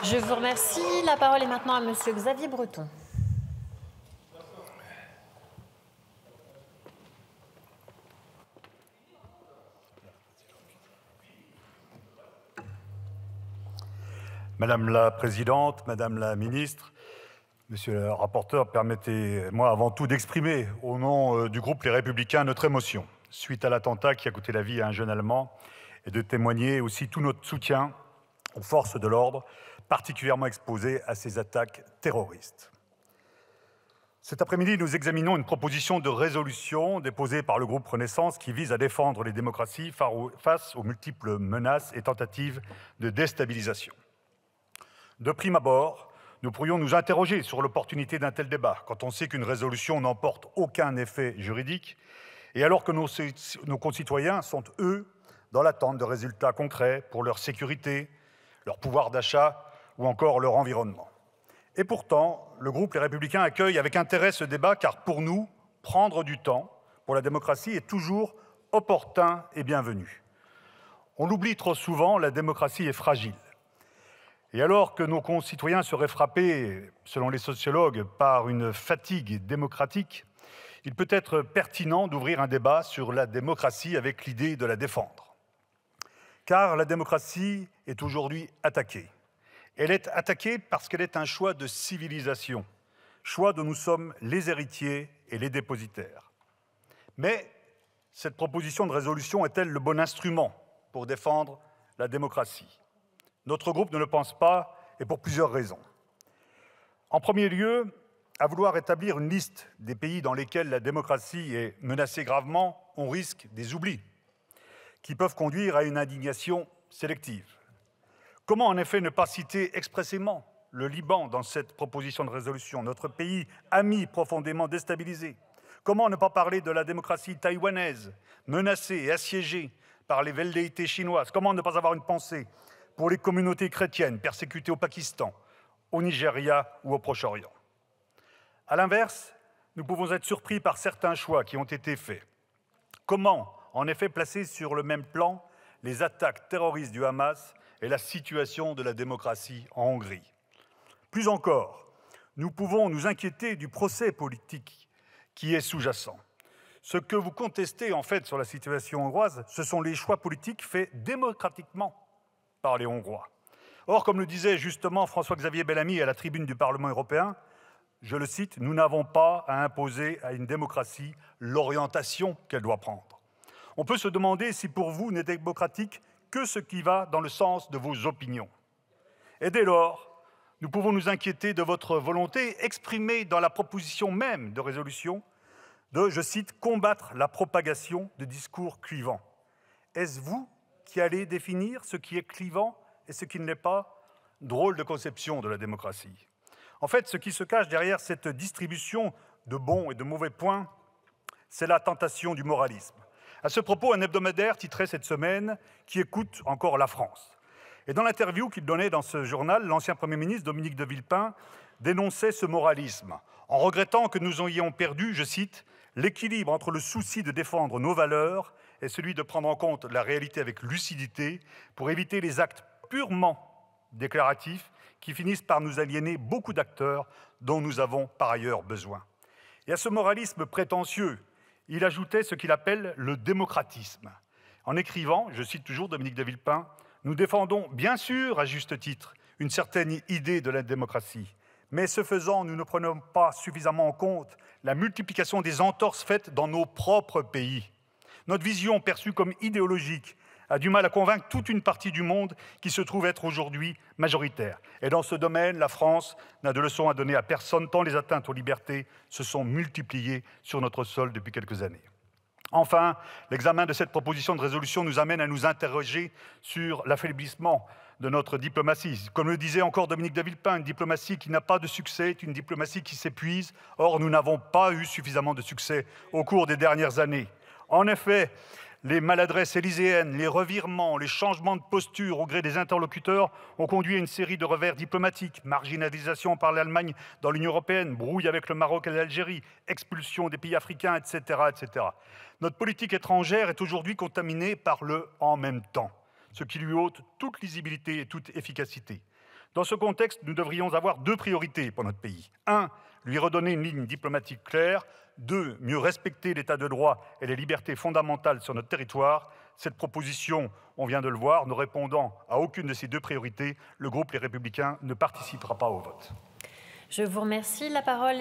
Je vous remercie. La parole est maintenant à Monsieur Xavier Breton. Madame la Présidente, Madame la Ministre, Monsieur le rapporteur, permettez-moi avant tout d'exprimer au nom du groupe Les Républicains notre émotion suite à l'attentat qui a coûté la vie à un jeune Allemand et de témoigner aussi tout notre soutien aux forces de l'ordre particulièrement exposées à ces attaques terroristes. Cet après-midi, nous examinons une proposition de résolution déposée par le groupe Renaissance qui vise à défendre les démocraties face aux multiples menaces et tentatives de déstabilisation. De prime abord, nous pourrions nous interroger sur l'opportunité d'un tel débat quand on sait qu'une résolution n'emporte aucun effet juridique et alors que nos concitoyens sont, eux, dans l'attente de résultats concrets pour leur sécurité, leur pouvoir d'achat ou encore leur environnement. Et pourtant, le groupe Les Républicains accueille avec intérêt ce débat car pour nous, prendre du temps pour la démocratie est toujours opportun et bienvenu. On l'oublie trop souvent, la démocratie est fragile. Et alors que nos concitoyens seraient frappés, selon les sociologues, par une fatigue démocratique, il peut être pertinent d'ouvrir un débat sur la démocratie avec l'idée de la défendre. Car la démocratie est aujourd'hui attaquée. Elle est attaquée parce qu'elle est un choix de civilisation, choix dont nous sommes les héritiers et les dépositaires. Mais cette proposition de résolution est-elle le bon instrument pour défendre la démocratie ? Notre groupe ne le pense pas, et pour plusieurs raisons. En premier lieu, à vouloir établir une liste des pays dans lesquels la démocratie est menacée gravement, on risque des oublis, qui peuvent conduire à une indignation sélective. Comment en effet ne pas citer expressément le Liban dans cette proposition de résolution, notre pays ami profondément déstabilisé? Comment ne pas parler de la démocratie taïwanaise, menacée et assiégée par les velléités chinoises? Comment ne pas avoir une pensée pour les communautés chrétiennes persécutées au Pakistan, au Nigeria ou au Proche-Orient? À l'inverse, nous pouvons être surpris par certains choix qui ont été faits. Comment, en effet, placer sur le même plan les attaques terroristes du Hamas et la situation de la démocratie en Hongrie? Plus encore, nous pouvons nous inquiéter du procès politique qui est sous-jacent. Ce que vous contestez en fait sur la situation hongroise, ce sont les choix politiques faits démocratiquement par les Hongrois. Or, comme le disait justement François-Xavier Bellamy à la tribune du Parlement européen, je le cite, « Nous n'avons pas à imposer à une démocratie l'orientation qu'elle doit prendre. » On peut se demander si pour vous n'est démocratique que ce qui va dans le sens de vos opinions. Et dès lors, nous pouvons nous inquiéter de votre volonté exprimée dans la proposition même de résolution de, je cite, « combattre la propagation de discours clivants ». Est-ce vous qui allez définir ce qui est clivant et ce qui ne l'est pas? Drôle de conception de la démocratie. En fait, ce qui se cache derrière cette distribution de bons et de mauvais points, c'est la tentation du moralisme. À ce propos, un hebdomadaire titrait cette semaine « Qui écoute encore la France ». Et dans l'interview qu'il donnait dans ce journal, l'ancien Premier ministre Dominique de Villepin dénonçait ce moralisme, en regrettant que nous ayons perdu, je cite, « l'équilibre entre le souci de défendre nos valeurs et celui de prendre en compte la réalité avec lucidité pour éviter les actes purement déclaratifs qui finissent par nous aliéner beaucoup d'acteurs dont nous avons par ailleurs besoin. » Et à ce moralisme prétentieux, il ajoutait ce qu'il appelle le démocratisme. En écrivant, je cite toujours Dominique de Villepin, « Nous défendons bien sûr, à juste titre, une certaine idée de la démocratie, mais ce faisant, nous ne prenons pas suffisamment en compte la multiplication des entorses faites dans nos propres pays. Notre vision, perçue comme idéologique, a du mal à convaincre toute une partie du monde qui se trouve être aujourd'hui majoritaire. Et dans ce domaine, la France n'a de leçons à donner à personne, tant les atteintes aux libertés se sont multipliées sur notre sol depuis quelques années. Enfin, l'examen de cette proposition de résolution nous amène à nous interroger sur l'affaiblissement de notre diplomatie. Comme le disait encore Dominique de Villepin, une diplomatie qui n'a pas de succès est une diplomatie qui s'épuise. Or, nous n'avons pas eu suffisamment de succès au cours des dernières années. En effet, les maladresses élyséennes, les revirements, les changements de posture au gré des interlocuteurs ont conduit à une série de revers diplomatiques, marginalisation par l'Allemagne dans l'Union européenne, brouille avec le Maroc et l'Algérie, expulsion des pays africains, etc., etc. Notre politique étrangère est aujourd'hui contaminée par le « en même temps », ce qui lui ôte toute lisibilité et toute efficacité. Dans ce contexte, nous devrions avoir deux priorités pour notre pays. 1. Lui redonner une ligne diplomatique claire. 2. Mieux respecter l'état de droit et les libertés fondamentales sur notre territoire. Cette proposition, on vient de le voir, ne répondant à aucune de ces deux priorités, le groupe Les Républicains ne participera pas au vote. Je vous remercie. La parole